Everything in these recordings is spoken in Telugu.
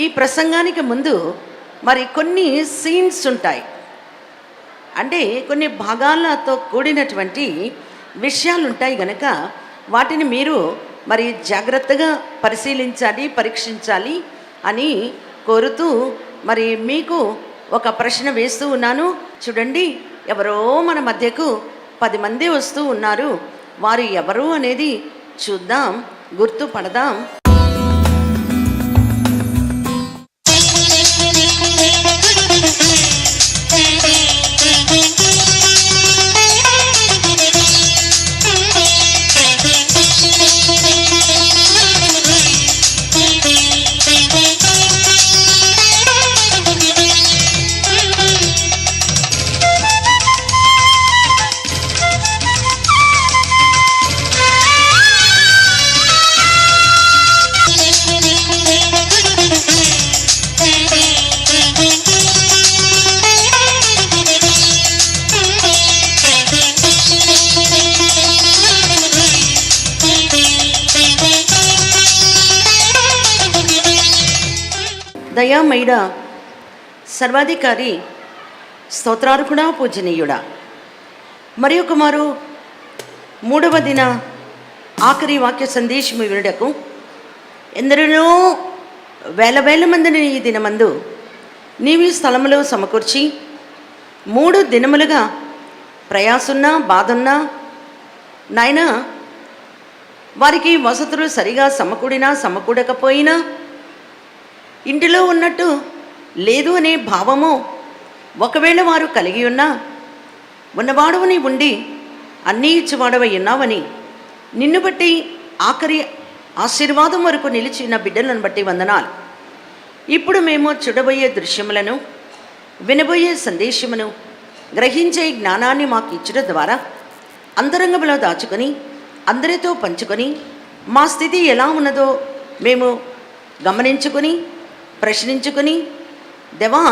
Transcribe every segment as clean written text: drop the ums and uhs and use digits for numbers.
ఈ ప్రసంగానికి ముందు మరి కొన్ని సీన్స్ ఉంటాయి. అంటే కొన్ని భాగాలతో కూడినటువంటి విషయాలు ఉంటాయి గనక వాటిని మీరు మరి జాగ్రత్తగా పరిశీలించాలి, పరీక్షించాలి అని కోరుతూ మరి మీకు ఒక ప్రశ్న వేస్తూ ఉన్నాను. చూడండి, ఎవరో మన మధ్యకు 10 మంది వస్తూ ఉన్నారు. వారు ఎవరు అనేది చూద్దాం, గుర్తుపడదాం. దయామయుడా, సర్వాధికారి, స్తోత్రార్హుడా, పూజనీయుడా, మరి ఒక మారు 3వ దిన ఆఖరి వాక్య సందేశము వినుటకు ఎందరినో వేల మందిని ఈ దినమందు నీవి స్థలములో సమకూర్చి 3 దినములుగా ప్రయాసున్నా బాధున్నా నాయనా, వారికి వసతులు సరిగా సమకూడినా సమకూడకపోయినా ఇంటిలో ఉన్నట్టు లేదు అనే భావము ఒకవేళ వారు కలిగి ఉన్నా, ఉన్నవాడవని ఉండి అన్నీ ఇచ్చేవాడవై ఉన్నావని నిన్ను బట్టి ఆఖరి ఆశీర్వాదం వరకు నిలిచిన బిడ్డలను బట్టి వందనాలు. ఇప్పుడు మేము చూడబోయే దృశ్యములను, వినబోయే సందేశమును గ్రహించే జ్ఞానాన్ని మాకు ఇచ్చడం ద్వారా అంతరంగంలో దాచుకొని అందరితో పంచుకొని మా స్థితి ఎలా ఉన్నదో మేము గమనించుకొని ప్రశ్నించుకుని దేవా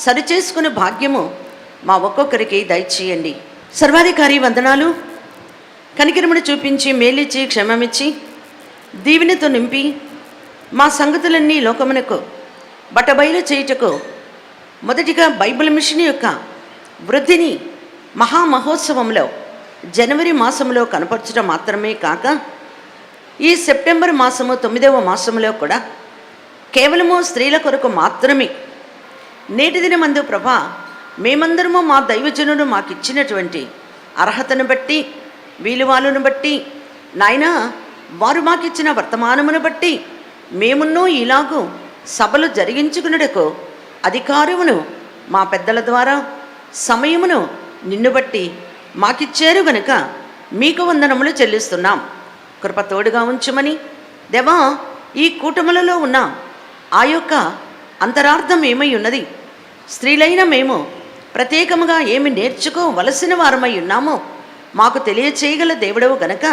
సరిచేసుకునే భాగ్యము మా ఒక్కొక్కరికి దయచేయండి. సర్వాధికారి వందనాలు. కనికరమును చూపించి మేలిచ్చి క్షమమిచ్చి దీవెనతో నింపి మా సంగతులన్నీ లోకమునకు బట్టబయలు చేయుటకు మొదటిగా బైబిల్ మిషన్ యొక్క వృద్ధిని మహామహోత్సవంలో జనవరి మాసంలో కనపరచడం మాత్రమే కాక ఈ సెప్టెంబర్ మాసము 9వ మాసంలో కూడా కేవలము స్త్రీల కొరకు మాత్రమే నేటి దినమందు ప్రభా మేమందరము మా దైవజనుడు మాకు ఇచ్చినటువంటి అర్హతను బట్టి వీలువాలను బట్టి నాయనా, వారు మాకిచ్చిన వర్తమానమును బట్టి మేమున్నో ఇలాగూ సభలు జరిగించుకున్నటకు అధికారమును మా పెద్దల ద్వారా సమయమును నిన్ను బట్టి మాకిచ్చారు గనుక మీకు వందనములు చెల్లిస్తున్నాం. కృప తోడుగా ఉంచుమని దేవా, ఈ కూటములలో ఉన్న ఆ యొక్క అంతరార్థం ఏమై ఉన్నది, స్త్రీలైన మేము ప్రత్యేకముగా ఏమి నేర్చుకోవలసిన వారమై ఉన్నామో మాకు తెలియచేయగల దేవుడవు గనక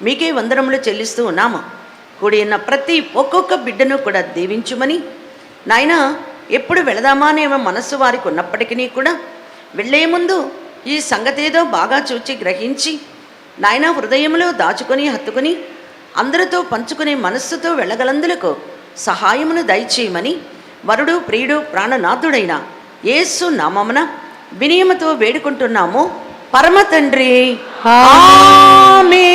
మీకే వందనములు చెల్లిస్తూ ఉన్నాము. కూడి ఉన్న ప్రతి ఒక్కొక్క బిడ్డను కూడా దీవించుమని నాయనా, ఎప్పుడు వెళదామా అనేమో మనస్సు వారికి ఉన్నప్పటికీ కూడా వెళ్ళే ముందు ఈ సంగతేదో బాగా చూచి గ్రహించి నాయనా హృదయంలో దాచుకొని హత్తుకొని అందరితో పంచుకునే మనస్సుతో వెళ్ళగలందులకు సహాయమును దయచేయమని వరుడు ప్రియుడు ప్రాణనాథుడైన యేసు నామమున వినయముతో వేడుకుంటున్నాము పరమ తండ్రి, ఆమేన్.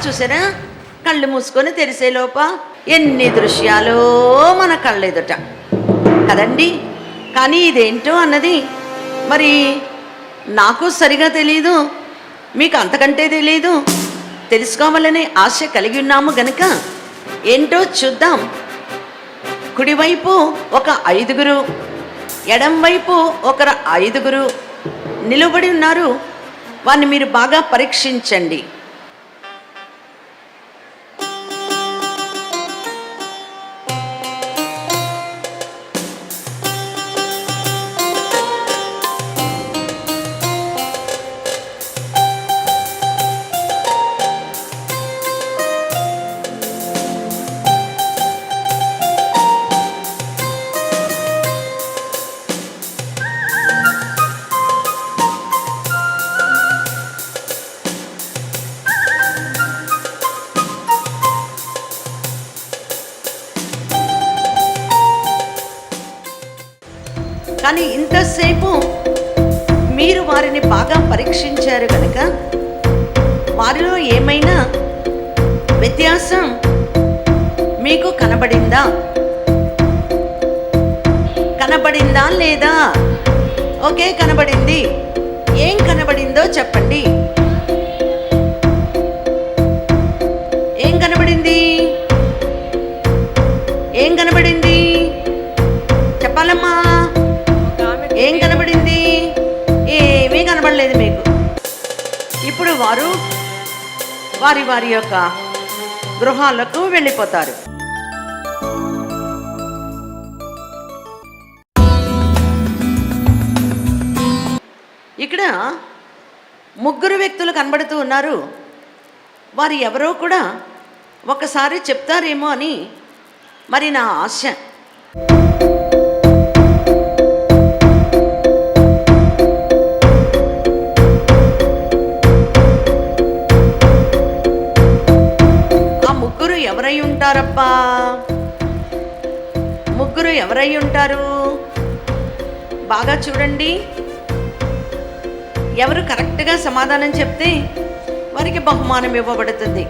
చూసారా కళ్ళు మూసుకొని తెరిసేలోప ఎన్ని దృశ్యాలో మన కళ్ళెదుట కదండి. కానీ ఇదేంటో అన్నది మరి నాకు సరిగా తెలీదు, మీకు అంతకంటే తెలీదు. తెలుసుకోవాలనే ఆశ కలిగి ఉన్నాము గనుక ఏంటో చూద్దాం. కుడివైపు ఒక 5గురు, ఎడం వైపు ఒక 5గురు నిలబడి ఉన్నారు. వారిని మీరు బాగా పరీక్షించండి. కానీ ఇంతసేపు మీరు వారిని బాగా పరీక్షించారు కనుక వారిలో ఏమైనా వ్యత్యాసం మీకు కనబడిందా? కనబడిందా లేదా? ఓకే, కనబడింది. ఏం కనబడిందో చెప్పండి. ఏం కనబడింది? ఏం కనబడింది? చెప్పాలమ్మా. ఏం కనబడింది? ఏమీ కనబడలేదు మీకు. ఇప్పుడు వారు వారి వారి యొక్క గృహాలకు వెళ్ళిపోతారు. ఇక్కడ ముగ్గురు వ్యక్తులు కనబడుతూ ఉన్నారు. వారు ఎవరో కూడా ఒకసారి చెప్తారేమో అని మరి నా ఆశ. ఆ ముగ్గురు ఎవరై ఉంటారబ్బా? ముగ్గురు ఎవరై ఉంటారు? బాగా చూడండి. ఎవరు కరెక్ట్గా సమాధానం చెప్తే వారికి బహుమానం ఇవ్వబడుతుంది.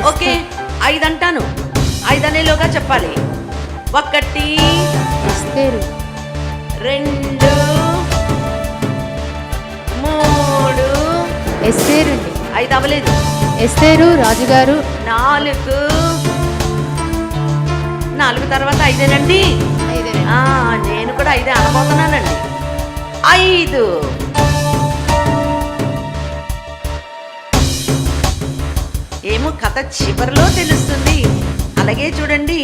ఓకే, 5 అంటాను. 5 అనేలోగా చెప్పాలి. 1 ఎస్తేరు, 2 3 ఎస్తేరు 5 అవ్వలేదు. ఎస్తేరు రాజుగారు 4 తర్వాత 5ఏనండి. నేను కూడా 5 అనబోతున్నానండి. 5 ఏమో కథ చివరిలో తెలుస్తుంది. అలాగే చూడండి,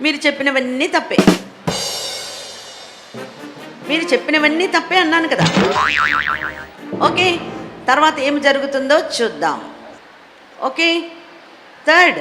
మీరు చెప్పినవన్నీ తప్పే. మీరు చెప్పినవన్నీ తప్పే అన్నాను కదా. ఓకే, తర్వాత ఏం జరుగుతుందో చూద్దాం. ఓకే, 3rd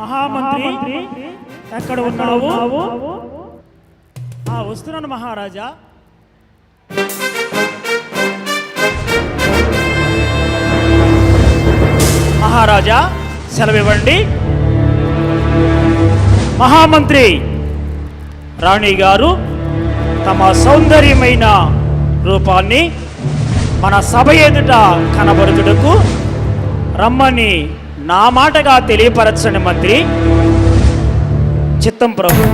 మహామంత్రి ఎక్కడ ఉన్నావు? వస్తున్నాను మహారాజా. మహారాజా సెలవివ్వండి. మహామంత్రి రాణి గారు తమ సౌందర్యమైన రూపాన్ని మన సభ ఎదుట కనబరుచుటకు రమ్మని నా మాటగా తెలియపరచండి మంత్రి. చిత్తం ప్రభు.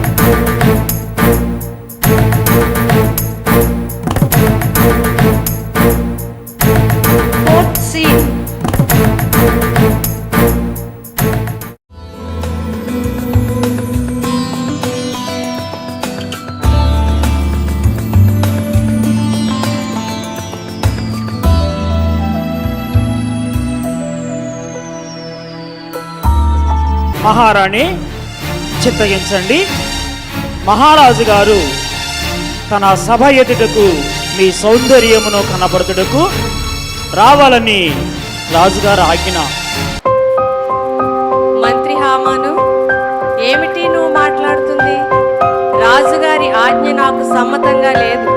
మహారాణి చిత్తగించండి. మహారాజు గారు తన సభ ఎదుటకు మీ సౌందర్యమును కనబరుచుటకు రావాలని రాజుగారు ఆజ్ఞ. మంత్రి హామాను, ఏమిటి నువ్వు మాట్లాడుతుంది? రాజుగారి ఆజ్ఞ నాకు సమ్మతంగా లేదు.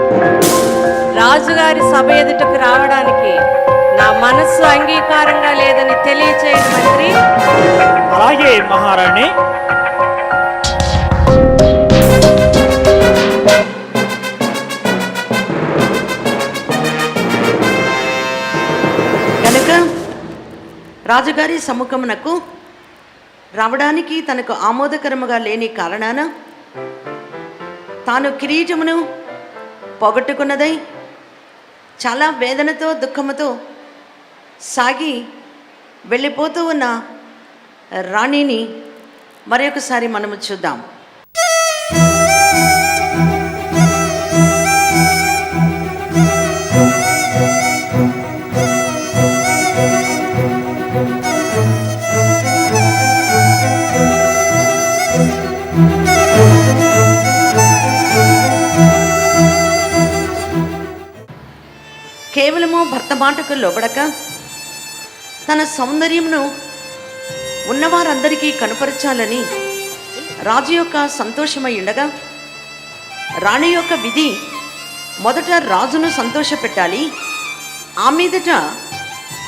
రాజుగారి సభ ఎదుటకు రావడానికి నా మనస్సు అంగీకారంగా లేదని తెలియచేయండి మంత్రి. అలాగే మహారాణి. కనుక రాజుగారి సముఖమునకు రావడానికి తనకు ఆమోదకరముగా లేని కారణాన తాను కిరీటమును పోగొట్టుకున్నదై చాలా వేదనతో దుఃఖముతో సాగి వెళ్ళిపోతూ ఉన్న రాణిని మరొకసారి మనము చూద్దాం. కేవలము భర్త మాటకు లోబడక తన సౌందర్యమును ఉన్నవారందరికీ కనుపరచాలని రాజు యొక్క సంతోషమై ఉండగా, రాణి యొక్క విధి మొదట రాజును సంతోషపెట్టాలి, ఆ మీదట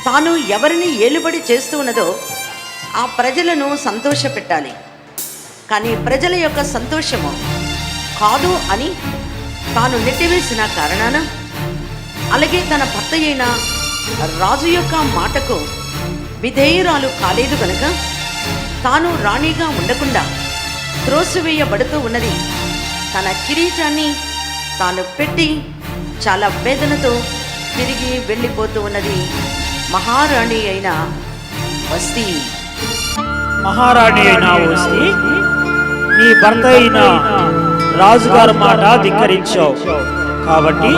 తాను ఎవరిని ఏలుబడి చేస్తూ ఉన్నదో ఆ ప్రజలను సంతోషపెట్టాలి. కానీ ప్రజల యొక్క సంతోషము కాదు అని తాను నెట్టివేసిన కారణాన, అలాగే తన భర్త అయిన రాజు యొక్క మాటకు విధేయురాలు కాలేదు కనుక తాను రాణిగా ఉండకుండా త్రోసివేయబడుతూ ఉన్నది. తన కిరీటాన్ని తాను పెట్టి చాలా వేదనతో తిరిగి వెళ్ళిపోతూ ఉన్నది మహారాణి అయిన వస్తీ. మహారాణి అయిన వస్తీ, నీ భర్త అయిన రాజుగారి మాట ధిక్కరించావు కాబట్టి